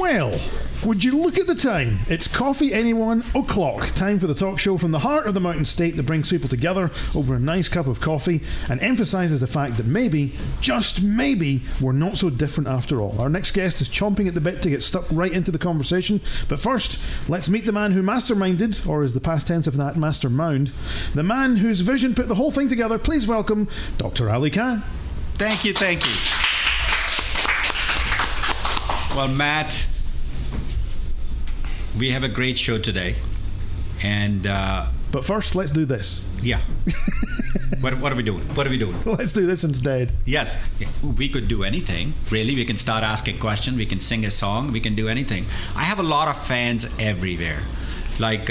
Well, would you look at the time? It's coffee anyone o'clock. Time for the talk show from the heart of the mountain state that brings people together over a nice cup of coffee and emphasises the fact that maybe, just maybe, we're not so different after all. Our next guest is chomping at the bit to get stuck right into the conversation. But first, let's meet the man who masterminded, or is the past tense of that, mastermound, the man whose vision put the whole thing together. Please welcome Dr. Ali Khan. Thank you. Well, Matt, we have a great show today, and but first, let's do this. Yeah. What are we doing? Let's do this instead. Yes, we could do anything. Really, we can start asking questions. We can sing a song. We can do anything. I have a lot of fans everywhere, like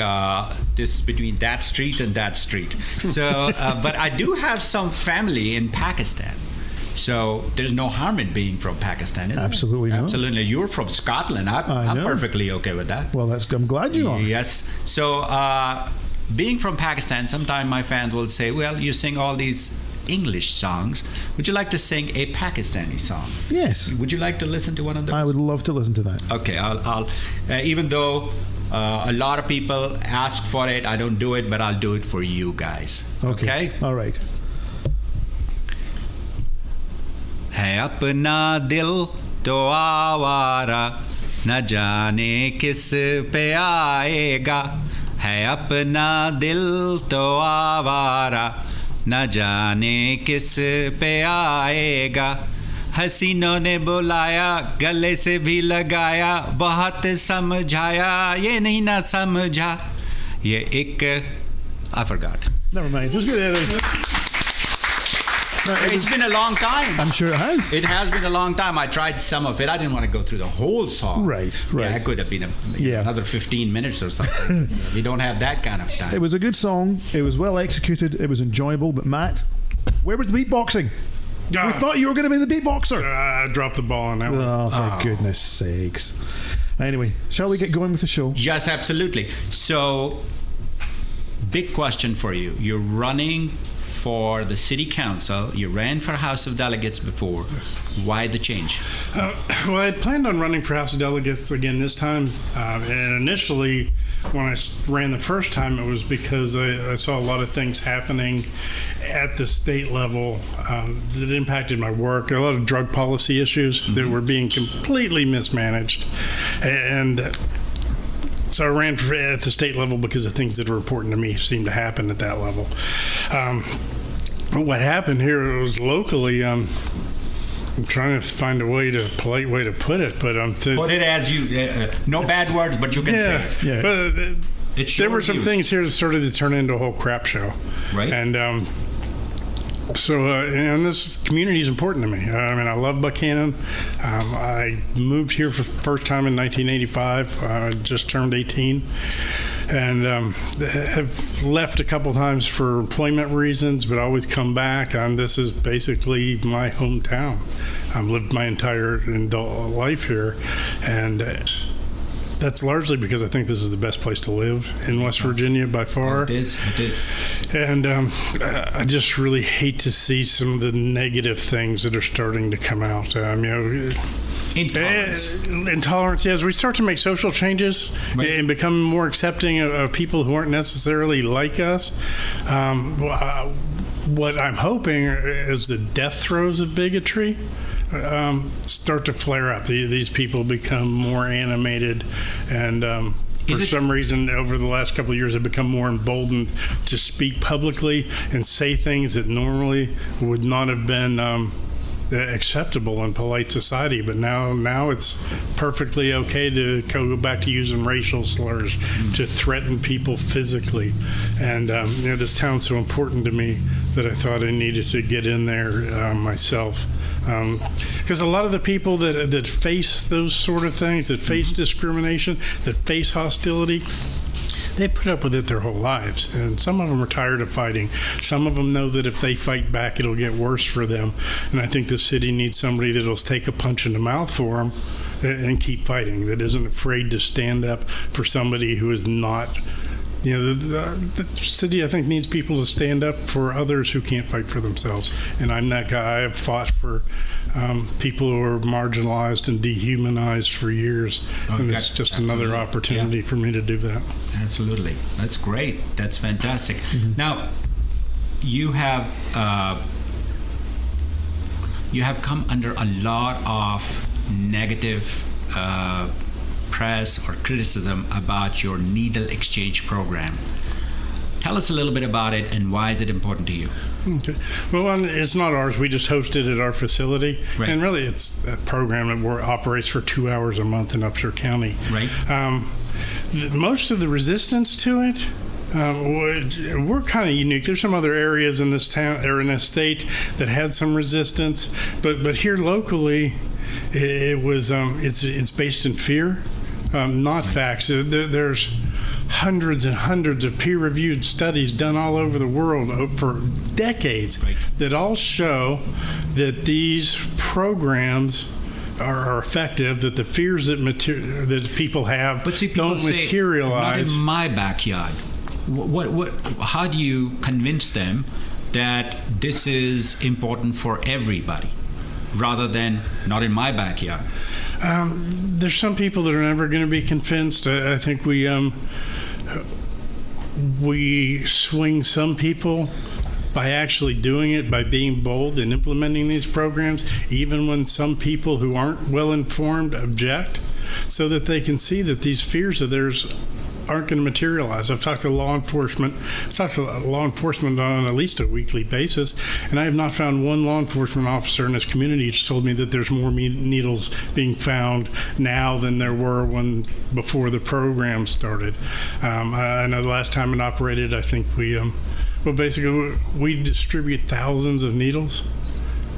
this between that street and that street. So, but I do have some family in Pakistan. So there's no harm in being from Pakistan, is Absolutely there? not. Absolutely. You're from Scotland. I'm perfectly okay with that. Well, I'm glad you are. Yes. So being from Pakistan, sometimes my fans will say, well, you sing all these English songs. Would you like to sing a Pakistani song? Yes. Would you like to listen to one of those? I would love to listen to that. Okay. I'll even though a lot of people ask for it, I don't do it, but I'll do it for you guys. Okay? All right. है अपना दिल तो आवारा न जाने किस पे आएगा है अपना दिल तो आवारा न जाने किस पे आएगा हसीनों ने बुलाया गले से भी लगाया बहुत समझाया ये नहीं ना समझा ये एक I forgot. Never mind. Just get it. It's been a long time. I'm sure it has. It has been a long time. I tried some of it. I didn't want to go through the whole song. Right. Yeah, it could have been another 15 minutes or something. We don't have that kind of time. It was a good song. It was well executed. It was enjoyable. But Matt, where was the beatboxing? We thought you were going to be the beatboxer. I dropped the ball on that one. Oh, for goodness sakes. Anyway, shall we get going with the show? Yes, absolutely. So, big question for you. You're running for the city council. You ran for House of Delegates before. Yes. Why the change? Well, I had planned on running for House of Delegates again this time. And initially, when I ran the first time, it was because I saw a lot of things happening at the state level that impacted my work. There were a lot of drug policy issues that were being completely mismanaged. And so I ran at the state level because the things that are important to me seemed to happen at that level. What happened here was locally, I'm trying to find a polite way to put it, but put it as you, no bad words, but you can say it. Yeah. But there were some things here that started to turn into a whole crap show. Right. And so, and this community is important to me. I mean, I love Buchanan. I moved here for the first time in 1985. I just turned 18. And have left a couple times for employment reasons, but always come back. And this is basically my hometown. I've lived my entire adult life here. And that's largely because I think this is the best place to live in West Virginia by far. It is. And I just really hate to see some of the negative things that are starting to come out. Intolerance, as we start to make social changes and become more accepting of people who aren't necessarily like us. What I'm hoping is the death throes of bigotry start to flare up. These people become more animated and for some reason over the last couple of years have become more emboldened to speak publicly and say things that normally would not have been acceptable in polite society, but now it's perfectly okay to go back to using racial slurs to threaten people physically. And this town's so important to me that I thought I needed to get in there myself. Because a lot of the people that face those sort of things, that face discrimination, that face hostility, they put up with it their whole lives, and some of them are tired of fighting. Some of them know that if they fight back, it'll get worse for them. And I think the city needs somebody that'll take a punch in the mouth for them and keep fighting, that isn't afraid to stand up for somebody who is not the city, I think, needs people to stand up for others who can't fight for themselves. And I'm that guy. I have fought for people who are marginalized and dehumanized for years. And it's just another opportunity for me to do that. Absolutely. That's great. That's fantastic. Now, you have come under a lot of negative press or criticism about your needle exchange program. Tell us a little bit about it and why is it important to you? Okay. Well, it's not ours. We just host it at our facility. Right. And really, it's a program that operates for 2 hours a month in Upshur County. Right. Most of the resistance to it, we're kind of unique. There's some other areas in this town or in this state that had some resistance, but here locally, it's based in fear, not facts. There's hundreds and hundreds of peer-reviewed studies done all over the world for decades that all show that these programs are effective, that the fears that people have don't materialize. Not in my backyard. How do you convince them that this is important for everybody rather than not in my backyard? There's some people that are never going to be convinced. I think we swing some people by actually doing it, by being bold and implementing these programs, even when some people who aren't well informed object, so that they can see that these fears of theirs aren't going to materialize. I've talked to law enforcement on at least a weekly basis, and I have not found one law enforcement officer in this community who's told me that there's more needles being found now than there were before the program started. I know the last time it operated, I think basically we distribute thousands of needles,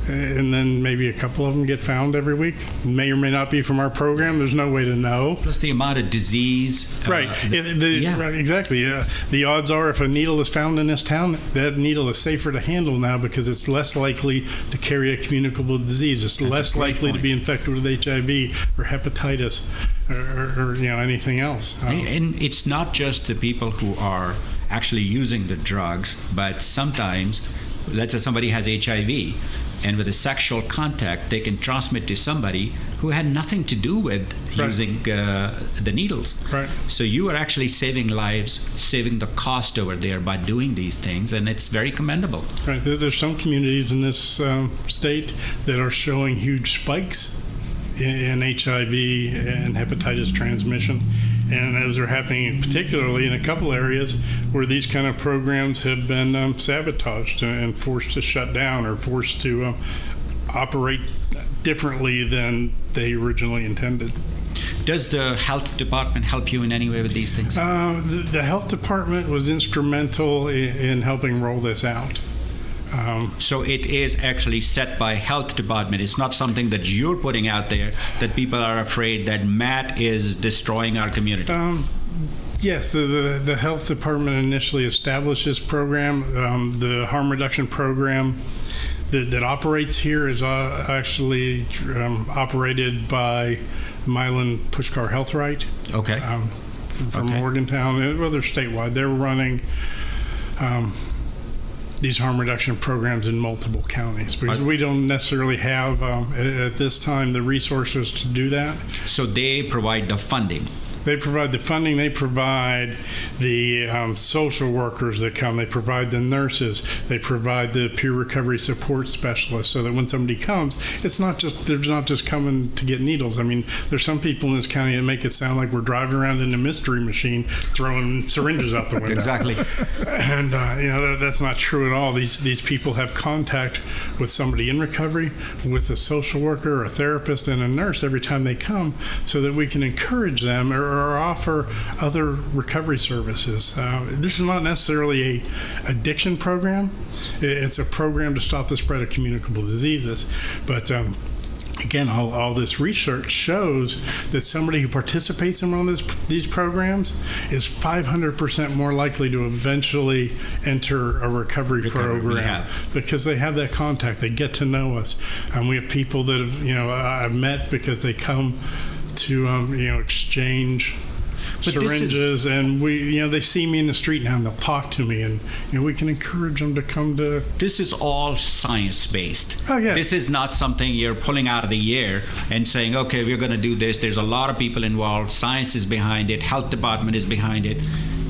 and then maybe a couple of them get found every week. May or may not be from our program. There's no way to know. Plus the amount of disease. Right. Right, exactly. The odds are if a needle is found in this town, that needle is safer to handle now because it's less likely to carry a communicable disease. It's less likely to be infected with HIV or hepatitis or anything else. And it's not just the people who are actually using the drugs, but sometimes, let's say somebody has HIV, and with a sexual contact, they can transmit to somebody who had nothing to do with using the needles. Right. So you are actually saving lives, saving the cost over there by doing these things, and it's very commendable. Right. There's some communities in this state that are showing huge spikes in HIV and hepatitis transmission. And those are happening particularly in a couple areas where these kind of programs have been sabotaged and forced to shut down or forced to operate differently than they originally intended. Does the health department help you in any way with these things? The health department was instrumental in helping roll this out. So it is actually set by health department. It's not something that you're putting out there that people are afraid that Matt is destroying our community. Yes, the health department initially established this program. The harm reduction program that operates here is actually operated by Milan Pushkar Health Right. Okay. From Morgantown. Well, they're statewide. They're running these harm reduction programs in multiple counties because we don't necessarily have at this time the resources to do that. So they provide the funding. They provide the funding. They provide the social workers that come. They provide the nurses. They provide the peer recovery support specialists so that when somebody comes, they're not just coming to get needles. I mean, there's some people in this county that make it sound like we're driving around in a mystery machine throwing syringes out the window. Exactly. And that's not true at all. These people have contact with somebody in recovery, with a social worker, a therapist, and a nurse every time they come, so that we can encourage them or offer other recovery services. This is not necessarily an addiction program. It's a program to stop the spread of communicable diseases. But again, all this research shows that somebody who participates in one of these programs is 500% more likely to eventually enter a recovery program because they have that contact. They get to know us. We have people that I've met because they come to exchange syringes, and they see me in the street now and they'll talk to me, and we can encourage them to come to. This is all science-based. Oh, yeah. This is not something you're pulling out of the air and saying, okay, we're going to do this. There's a lot of people involved. Science is behind it. Health department is behind it.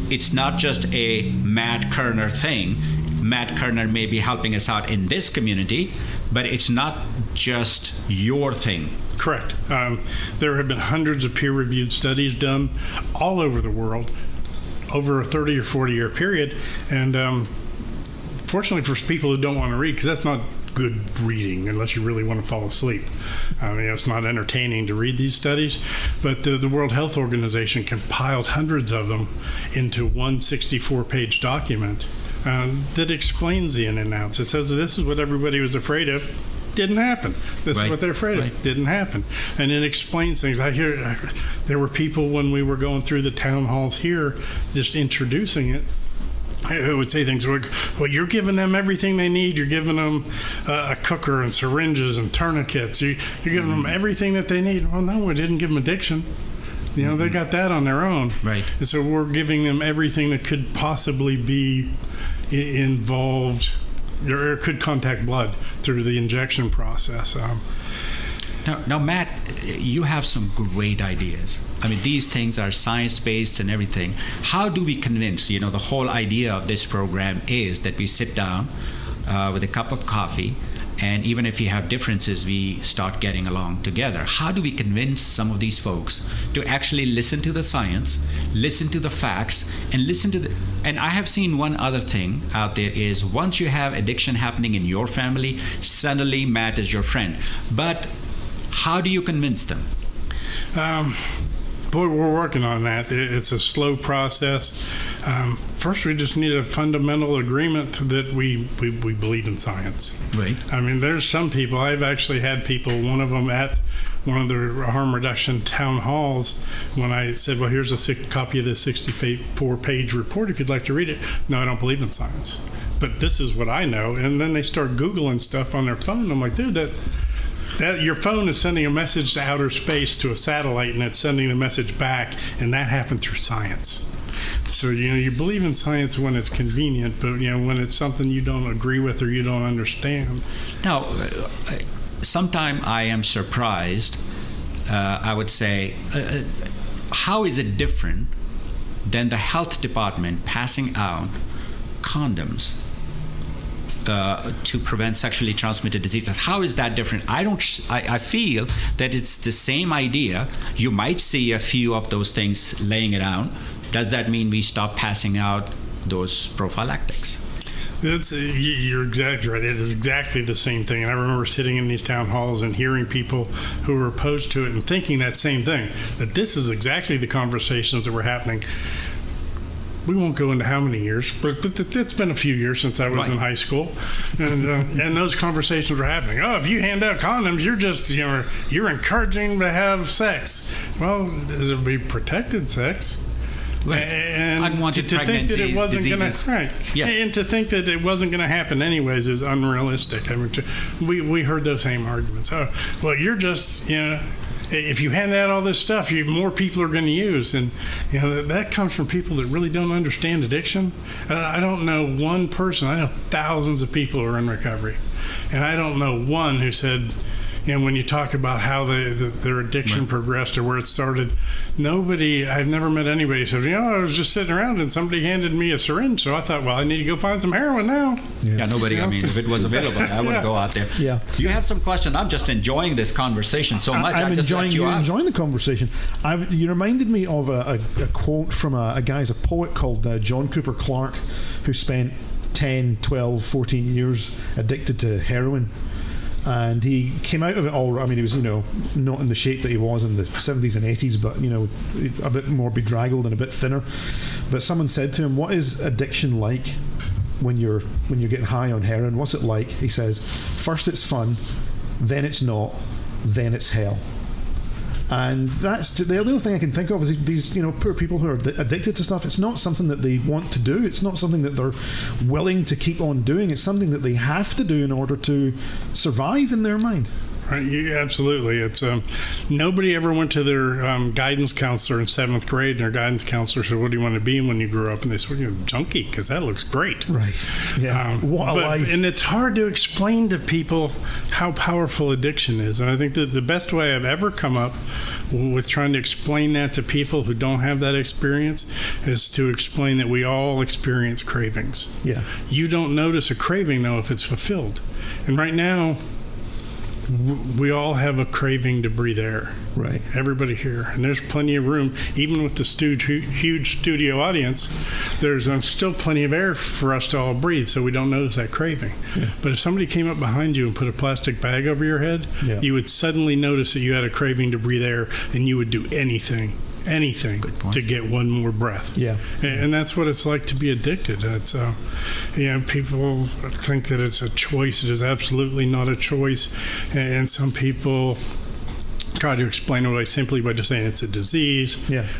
It's not just a Matt Kerner thing. Matt Kerner may be helping us out in this community, but it's not just your thing. Correct. There have been hundreds of peer-reviewed studies done all over the world over a 30 or 40-year period. And fortunately for people who don't want to read, because that's not good reading unless you really want to fall asleep. It's not entertaining to read these studies, but the World Health Organization compiled hundreds of them into one 64-page document that explains the in and outs. It says this is what everybody was afraid of. Didn't happen. This is what they're afraid of. Didn't happen. And it explains things. There were people when we were going through the town halls here, just introducing it, who would say things like, well, you're giving them everything they need. You're giving them a cooker and syringes and tourniquets. You're giving them everything that they need. Well, no, we didn't give them addiction. They got that on their own. Right. And so we're giving them everything that could possibly be involved or could contact blood through the injection process. Now, Matt, you have some great ideas. These things are science-based and everything. How do we convince, the whole idea of this program is that we sit down with a cup of coffee, and even if we have differences, we start getting along together. How do we convince some of these folks to actually listen to the science, listen to the facts, and and I have seen one other thing out there is once you have addiction happening in your family, suddenly Matt is your friend. But how do you convince them? Boy, we're working on that. It's a slow process. First, we just need a fundamental agreement that we believe in science. Right. There's some people, I've actually had people, one of them at one of the harm reduction town halls, when I said, well, here's a copy of this 64-page report if you'd like to read it. No, I don't believe in science. But this is what I know. And then they start Googling stuff on their phone. I'm like, dude, that your phone is sending a message to outer space to a satellite, and it's sending the message back, and that happened through science. So, you believe in science when it's convenient, but, when it's something you don't agree with or you don't understand. Now, sometimes I am surprised, I would say, how is it different than the health department passing out condoms to prevent sexually transmitted diseases? How is that different? I feel that it's the same idea. You might see a few of those things laying around. Does that mean we stop passing out those prophylactics? You're exactly right. It is exactly the same thing. And I remember sitting in these town halls and hearing people who were opposed to it and thinking that same thing, that this is exactly the conversations that were happening. We won't go into how many years, but it's been a few years since I was in high school, and those conversations were happening. Oh, if you hand out condoms, you're just you're encouraging to have sex. Well, it'll be protected sex. Right. And unwanted to think that it wasn't going to Yes. And to think that it wasn't going to happen anyways is unrealistic. We heard those same arguments. Oh, well, you're just if you hand out all this stuff, more people are going to use, and that comes from people that really don't understand addiction. I don't know one person. I know thousands of people who are in recovery, and I don't know one who said, when you talk about how their addiction progressed or where it started, I've never met anybody who said, I was just sitting around and somebody handed me a syringe, so I thought, well, I need to go find some heroin now. Yeah, nobody, if it was available, I would go out there. Yeah. You have some question? I'm just enjoying this conversation so much. I'm enjoying the conversation. You reminded me of a quote from a guy's a poet called John Cooper Clarke, who spent 10, 12, 14 years addicted to heroin. And he came out of it all. He was, not in the shape that he was in the 70s and 80s, but, a bit more bedraggled and a bit thinner. But someone said to him, what is addiction like when you're getting high on heroin? What's it like? He says, first it's fun, then it's not, then it's hell. And that's the only thing I can think of is these poor people who are addicted to stuff. It's not something that they want to do. It's not something that they're willing to keep on doing. It's something that they have to do in order to survive in their mind. Right, yeah, absolutely. It's nobody ever went to their guidance counselor in 7th grade, and their guidance counselor said, "What do you want to be when you grow up?" And they said, "You're a junkie, because that looks great." Right. Yeah. What a life. And it's hard to explain to people how powerful addiction is. And I think that the best way I've ever come up with trying to explain that to people who don't have that experience is to explain that we all experience cravings. Yeah. You don't notice a craving, though, if it's fulfilled. And right now, we all have a craving to breathe air. Right. Everybody here. And there's plenty of room. Even with the huge studio audience, there's still plenty of air for us to all breathe, so we don't notice that craving. Yeah. But if somebody came up behind you and put a plastic bag over your head, you would suddenly notice that you had a craving to breathe air, and you would do anything to get one more breath. Yeah. And that's what it's like to be addicted. It's, people think that it's a choice. It is absolutely not a choice. And some people try to explain it away simply by just saying it's a disease,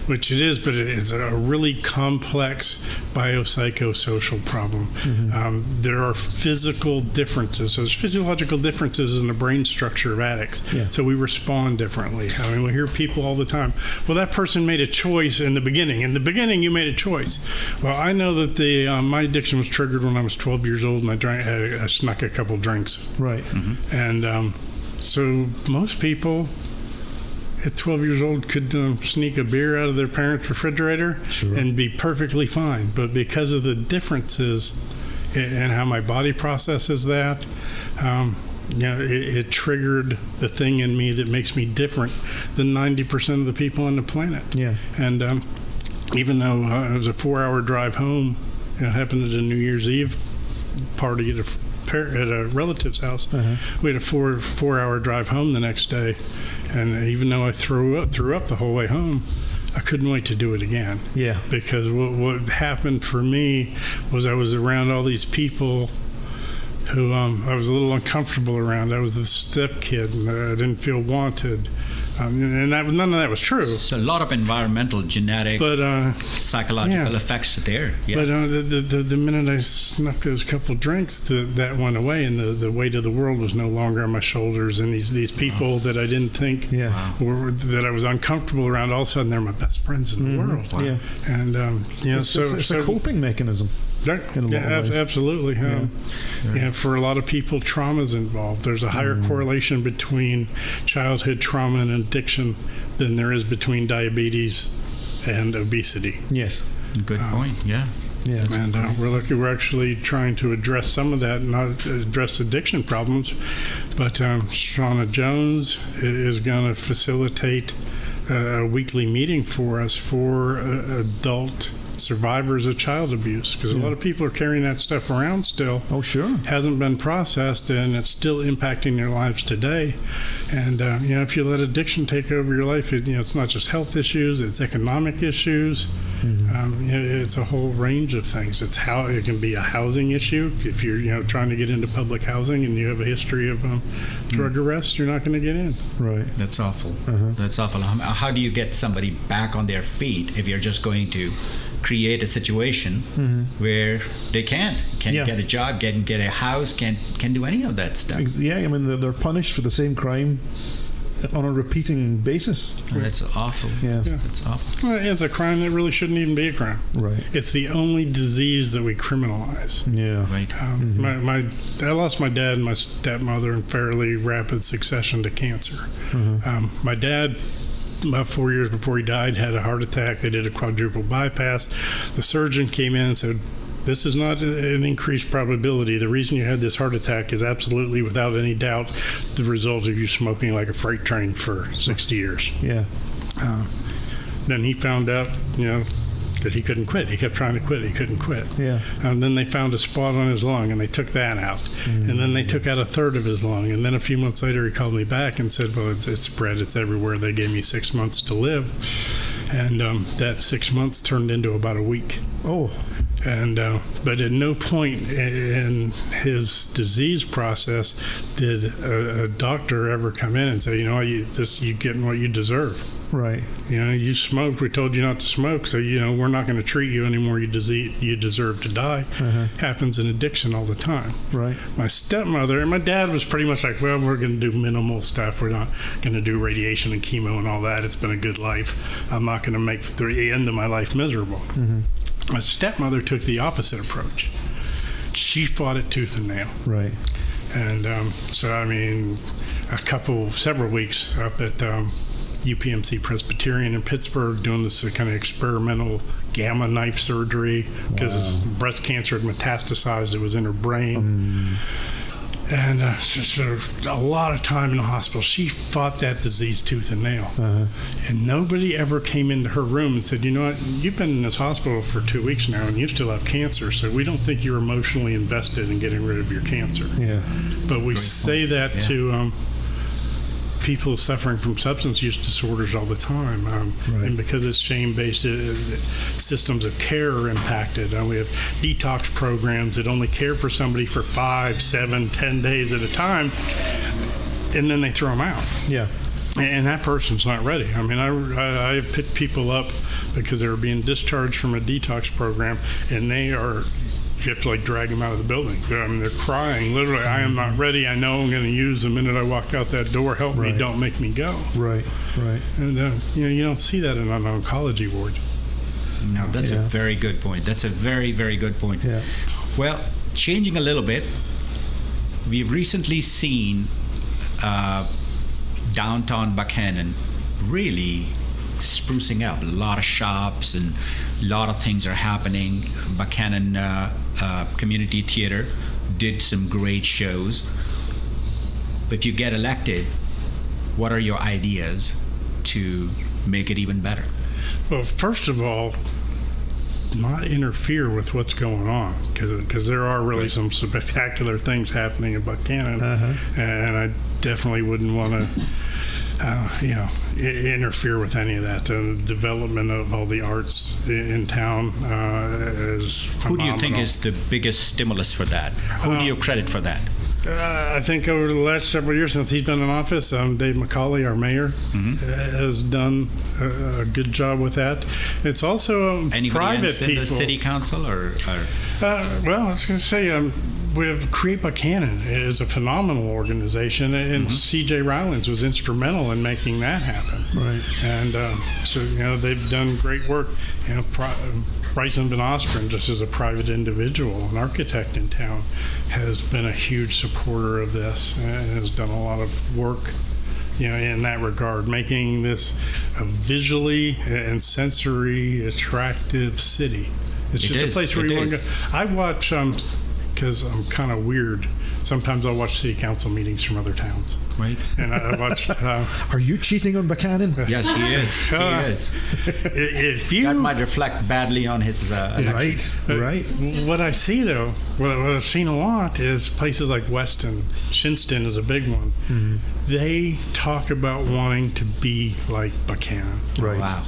which it is, but it is a really complex biopsychosocial problem. Mm-hmm. There are physical differences. There's physiological differences in the brain structure of addicts. Yeah. So we respond differently. I mean, we hear people all the time, well, that person made a choice in the beginning. In the beginning, you made a choice. Well, I know that my addiction was triggered when I was 12 years old, and I snuck a couple drinks. Right. Mm-hmm. And so most people at 12 years old could sneak a beer out of their parents' refrigerator and be perfectly fine. But because of the differences in how my body processes that, it triggered the thing in me that makes me different than 90% of the people on the planet. Yeah. And even though it was a 4-hour drive home, it happened at a New Year's Eve party at a relative's house. We had a 4-hour drive home the next day. And even though I threw up the whole way home, I couldn't wait to do it again. Yeah. Because what happened for me was I was around all these people who I was a little uncomfortable around. I was the step kid, and I didn't feel wanted. And none of that was true. So a lot of environmental, genetic, psychological effects there. Yeah. But the minute I snuck those couple drinks, that went away, and the weight of the world was no longer on my shoulders. And these people that I didn't think that I was uncomfortable around, all of a sudden they're my best friends in the world. Wow. Yeah. And it's a coping mechanism. Absolutely. For a lot of people, trauma's involved. There's a higher correlation between childhood trauma and addiction than there is between diabetes and obesity. Yes. Good point. Yeah. Yeah, and we're actually trying to address some of that, not address addiction problems, but Shauna Jones is going to facilitate a weekly meeting for us for adult survivors of child abuse, because a lot of people are carrying that stuff around still. Oh, sure. Hasn't been processed, and it's still impacting their lives today. And if you let addiction take over your life, it's not just health issues; it's economic issues. Mm-hmm. It's a whole range of things. It can be a housing issue. If you're trying to get into public housing and you have a history of drug arrests, you're not going to get in. Right. That's awful. That's awful. How do you get somebody back on their feet if you're just going to create a situation where they can't get a job, can't get a house, can't do any of that stuff? Yeah, I mean, they're punished for the same crime on a repeating basis. That's awful. Yeah. That's awful. Well, it's a crime that really shouldn't even be a crime. Right. It's the only disease that we criminalize. Yeah. Right. I lost my dad and my stepmother in fairly rapid succession to cancer. My dad, about 4 years before he died, had a heart attack. They did a quadruple bypass. The surgeon came in and said, this is not an increased probability. The reason you had this heart attack is absolutely, without any doubt, the result of you smoking like a freight train for 60 years. Yeah. Then he found out, that he couldn't quit. He kept trying to quit. He couldn't quit. Yeah. And then they found a spot on his lung, and they took that out. And then they took out a third of his lung. And then a few months later, he called me back and said, well, it's spread. It's everywhere. They gave me 6 months to live. And that 6 months turned into about a week. Oh. And but at no point in his disease process did a doctor ever come in and say, you're getting what you deserve. Right. You smoked. We told you not to smoke, so we're not going to treat you anymore. You deserve to die. Happens in addiction all the time. Right. My stepmother and my dad was pretty much like, well, we're going to do minimal stuff. We're not going to do radiation and chemo and all that. It's been a good life. I'm not going to make the end of my life miserable. My stepmother took the opposite approach. She fought it tooth and nail. Right. And several weeks up at UPMC Presbyterian in Pittsburgh doing this kind of experimental gamma knife surgery because breast cancer had metastasized. It was in her brain. And so a lot of time in the hospital. She fought that disease tooth and nail. And nobody ever came into her room and said, you know what, you've been in this hospital for 2 weeks now and you still have cancer, so we don't think you're emotionally invested in getting rid of your cancer. Yeah. But we say that to people suffering from substance use disorders all the time. And because it's shame-based, systems of care are impacted. We have detox programs that only care for somebody for 5, 7, 10 days at a time, and then they throw them out. Yeah. And that person's not ready. I have picked people up because they were being discharged from a detox program, and you have to drag them out of the building. They're crying, literally, I am not ready. I know I'm going to use the minute I walk out that door. Help me, don't make me go. Right. And you don't see that in an oncology ward. No, that's a very good point. That's a very, very good point. Yeah. Well, changing a little bit, we've recently seen downtown Buchanan really sprucing up. A lot of shops and a lot of things are happening. Buchanan Community Theater did some great shows. If you get elected, what are your ideas to make it even better? Well, first of all, not interfere with what's going on, because there are really some spectacular things happening in Buchanan, and I definitely wouldn't want to interfere with any of that. The development of all the arts in town is phenomenal. Who do you think is the biggest stimulus for that? Who do you credit for that? I think over the last several years since he's been in office, Dave McCauley, our mayor, has done a good job with that. It's also private people. In the city council, or? Well, I was going to say, we have Create Buchanan is a phenomenal organization, and C.J. Rowlands was instrumental in making that happen. Right. And so they've done great work. Bryson Van Ostren, just as a private individual, an architect in town, has been a huge supporter of this and has done a lot of work, in that regard, making this a visually and sensory attractive city. It's just a place where you want to go. I watch, because I'm kind of weird, sometimes I'll watch city council meetings from other towns. Right. And I watched. Are you cheating on Buchanan? Yes, he is. That might reflect badly on his election. Right. What I see, though, what I've seen a lot is places like Weston. Shinston is a big one. They talk about wanting to be like Buchanan. Right. Wow.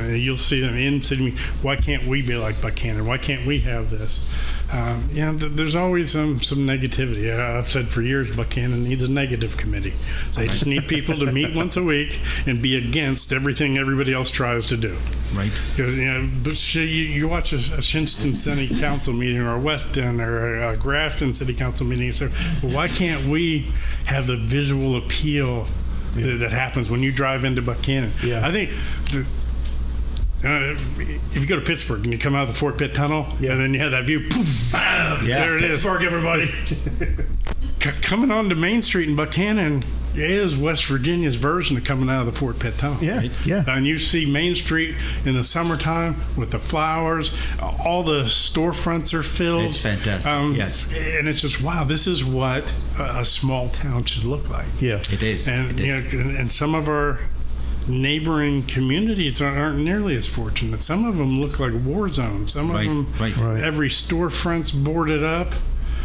You'll see them in city. Why can't we be like Buchanan? Why can't we have this? There's always some negativity. I've said for years, Buchanan needs a negative committee. They just need people to meet once a week and be against everything everybody else tries to do. Right. Because you watch a Shinston City Council meeting or a Weston or a Grafton City Council meeting and say, well, why can't we have the visual appeal that happens when you drive into Buchanan? Yeah. I think if you go to Pittsburgh and you come out of the Fort Pitt Tunnel, and then you have that view, poof, bam, there it is. Pittsburgh, everybody. Coming onto Main Street in Buchanan is West Virginia's version of coming out of the Fort Pitt Tunnel. Yeah, yeah. And you see Main Street in the summertime with the flowers, all the storefronts are filled. It's fantastic, yes. And it's just, wow, this is what a small town should look like. Yeah. It is. And, and some of our neighboring communities aren't nearly as fortunate. Some of them look like war zones. Some of them, every storefront's boarded up.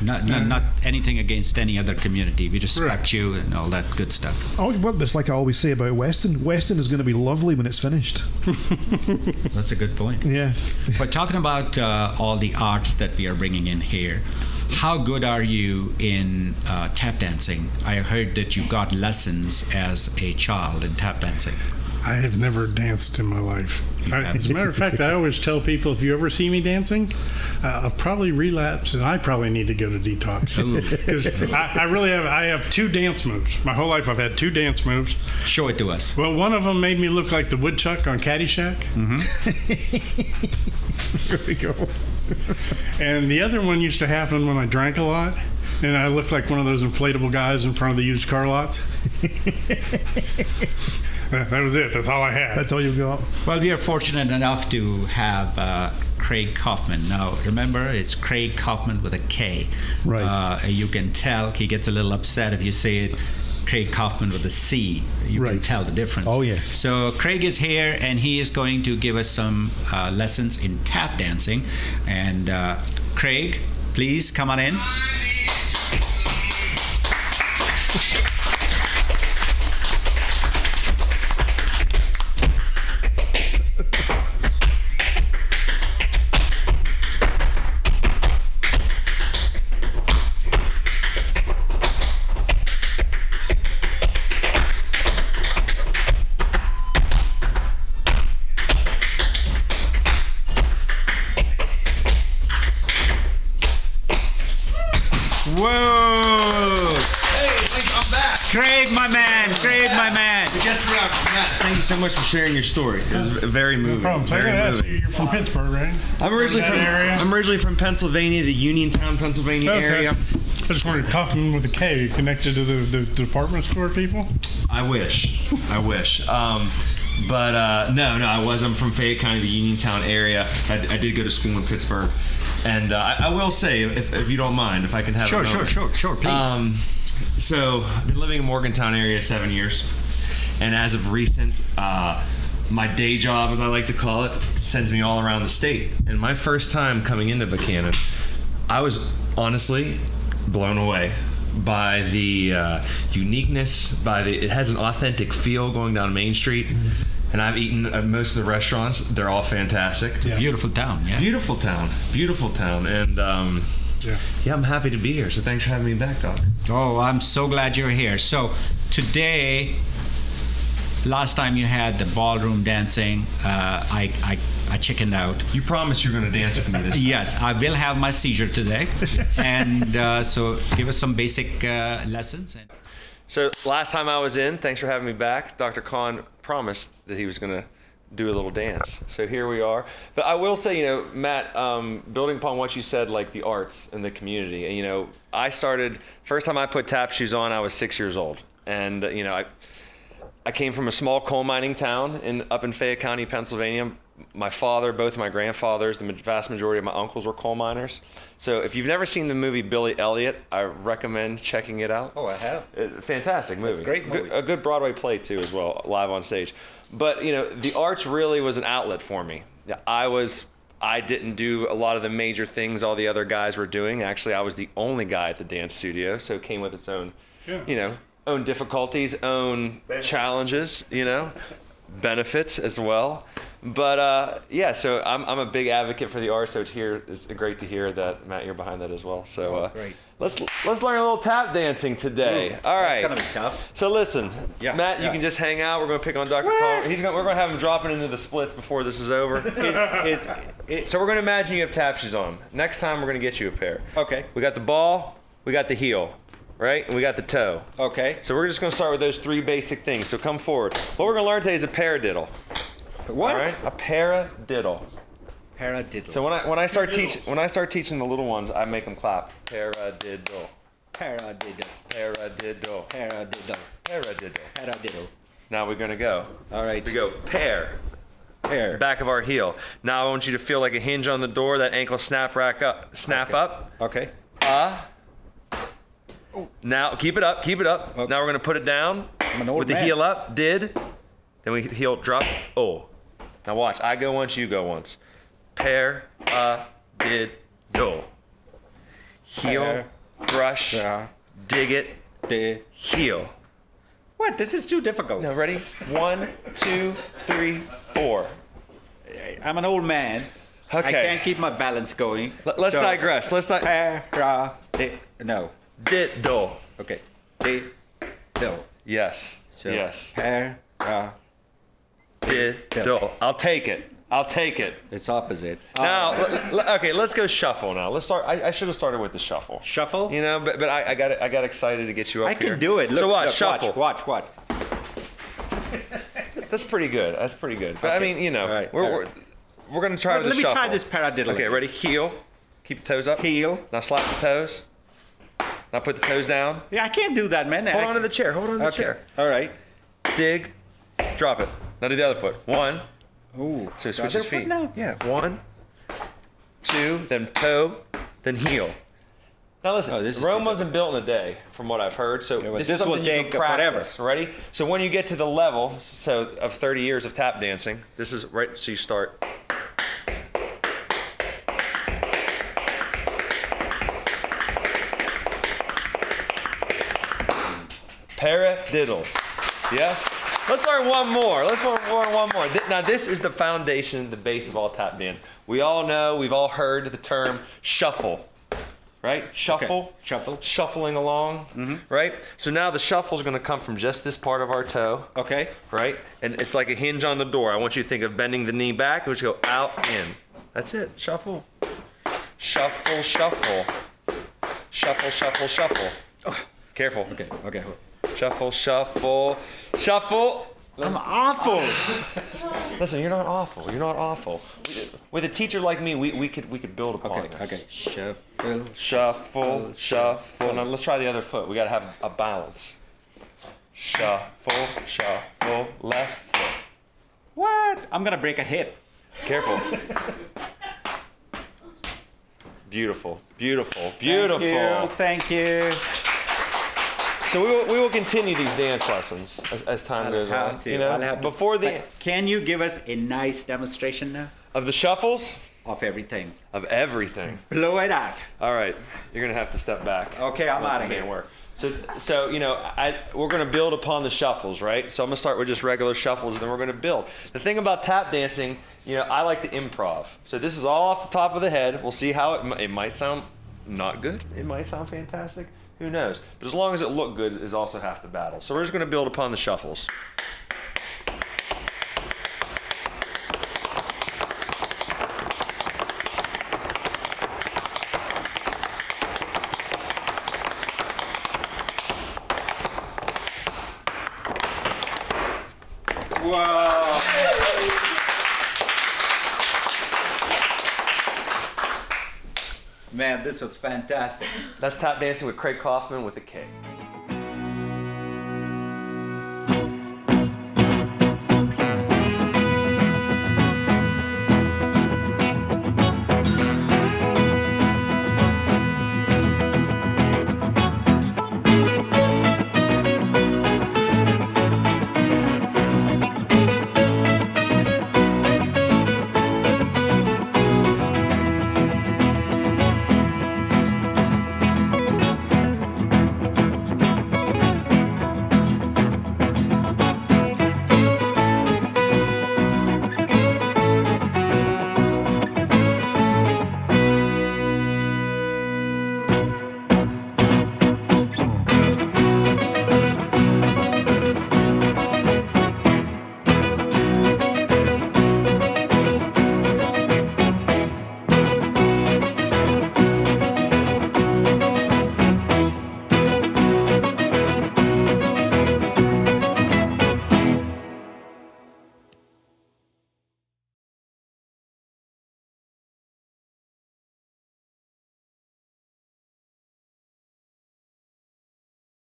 Not anything against any other community. We respect you and all that good stuff. Oh, well, it's like I always say about Weston. Weston is going to be lovely when it's finished. That's a good point. Yes. But talking about all the arts that we are bringing in here, how good are you in tap dancing? I heard that you got lessons as a child in tap dancing. I have never danced in my life. As a matter of fact, I always tell people, if you ever see me dancing, I'll probably relapse, and I probably need to go to detox. Because I have 2 dance moves. My whole life I've had 2 dance moves. Show it to us. Well, one of them made me look like the woodchuck on Caddyshack. There we go. And the other one used to happen when I drank a lot, and I looked like one of those inflatable guys in front of the used car lots. That was it. That's all I had. That's all you got? Well, we are fortunate enough to have Craig Kaufman. Now, remember, it's Craig Kaufman with a K. Right. You can tell he gets a little upset if you say it Craig Kaufman with a C. You can tell the difference. Oh, yes. So Craig is here, and he is going to give us some lessons in tap dancing. And Craig, please come on in. Craig, my man. Guest Matt, thank you so much for sharing your story. It was very moving. No problem. So I gotta ask you, you're from Pittsburgh, right? I'm originally from Pennsylvania, the Uniontown, Pennsylvania area. I just wanted Kaufman with a K connected to the department store people. I wish. But no, I was. I'm from Fayette County, the Uniontown area. I did go to school in Pittsburgh. And I will say, if you don't mind, if I can have a moment. Sure, please. So I've been living in Morgantown area 7 years. And as of recent, my day job, as I like to call it, sends me all around the state. And my first time coming into Buchanan, I was honestly blown away by the uniqueness, it has an authentic feel going down Main Street. And I've eaten at most of the restaurants. They're all fantastic. Yeah. Beautiful town, yeah. Beautiful town. And yeah, I'm happy to be here. So thanks for having me back, Doc. Oh, I'm so glad you're here. So today, last time you had the ballroom dancing, I chickened out. You promised you're going to dance with me this time. Yes, I will have my seizure today. And so give us some basic lessons. So last time I was in, thanks for having me back, Dr. Kahn promised that he was going to do a little dance. So here we are. But I will say, Matt, building upon what you said, like the arts and the community, and, I started, first time I put tap shoes on, I was 6 years old. And, I came from a small coal mining town up in Fayette County, Pennsylvania. My father, both my grandfathers, the vast majority of my uncles were coal miners. So if you've never seen the movie Billy Elliot, I recommend checking it out. Oh, I have. Fantastic movie. It's a great movie. A good Broadway play too, as well, live on stage. But the arts really was an outlet for me. I didn't do a lot of the major things all the other guys were doing. Actually, I was the only guy at the dance studio, so it came with its own, own difficulties, own challenges, benefits as well. But so I'm a big advocate for the arts. So it's great to hear that, Matt, you're behind that as well. So great. Let's learn a little tap dancing today. Ooh, all right. That's gonna be tough. So listen, Matt, you can just hang out. We're gonna pick on Dr. Paul. We're gonna have him dropping into the splits before this is over. So we're gonna imagine you have tap shoes on. Next time we're gonna get you a pair. Okay. We got the ball, we got the heel, right? And we got the toe. Okay. So we're just gonna start with those 3 basic things. So come forward. What we're gonna learn today is a paradiddle. What? All right? A paradiddle. Paradiddle. So when I start teaching the little ones, I make them clap. Paradiddle. Paradiddle. Paradiddle. Paradiddle. Paradiddle. Paradiddle. Now we're gonna go. All right. We go pair. Pair. Back of our heel. Now I want you to feel like a hinge on the door. That ankle snap up. Okay. Now keep it up. Okay. Now we're gonna put it down with the heel up. Did. Then we heel drop. Oh. Now watch. I go once. You go once. Pair. Did. Do. heel, brush, dig it, heel. What? This is too difficult. Now ready? 1, 2, 3, 4. I'm an old man. Okay. I can't keep my balance going. Let's digress. Let's not. No. Do. Okay. Do. Yes. So, yes. Do. I'll take it. It's opposite. Now, okay, let's go shuffle now. Let's start. I should have started with the shuffle. Shuffle? You know, but I got excited to get you up I here. can do it. Look, so watch, look, shuffle. Watch. That's pretty good. But I mean, you know, All right. we're gonna try with the Let me shuffle. try this paradiddle. Okay, ready? Heel. Keep the toes up. Heel. Now slap the toes. Now put the toes down. Yeah, I can't do that, man. Hold on to the chair. Okay. All right. Dig. Drop it. Now do the other foot. 1. Ooh. So switch other his foot feet. now? Yeah. 1, 2, then toe, then heel. Now listen, Oh, this is Rome too wasn't built in a day, from what I've heard. So but this this is will something you take can practice. forever. Ready? So when you get to the level, of 30 years of tap dancing, this is right. So you start. Paradiddles. Yes? Let's learn one more. Let's learn one more. Now, this is the foundation, the base of all tap dance. We all know, we've all heard the term shuffle, right? Shuffle. Okay. Shuffle. Shuffling along, right? So now the shuffle is going to come from just this part of our toe, Okay. right? And it's like a hinge on the door. I want you to think of bending the knee back, which go out, in. That's it. Shuffle. Shuffle, shuffle. Shuffle, shuffle, shuffle. Careful. Okay. Shuffle, shuffle, shuffle. I'm awful. Listen, you're not awful. You're not awful. With a teacher like me, we could build upon this. Okay. Shuffle. Shuffle, shuffle. Now let's try the other foot. We gotta have a balance. Shuffle, shuffle, left foot. What? I'm gonna break a hip. Careful. Beautiful, beautiful, Thank beautiful. you. Thank you. So we will continue these dance lessons as time goes on. Have to. You know, I'll have to. before the But can you give us a nice demonstration now of the shuffles of everything? of everything. Blow it out. All right, you're gonna have to step back. Okay, I'm out of Can't here. work. So you know, we're gonna build upon the shuffles, right? So I'm gonna start with just regular shuffles, and then we're gonna build. The thing about tap dancing, you know, I like to improv. So this is all off the top of the head. We'll see how it might sound not good. It might sound fantastic. Who knows? But as long as it looked good is also half the battle. So we're just gonna build upon the shuffles. Wow. Man, this was fantastic. That's tap dancing with Craig Kaufman with a K.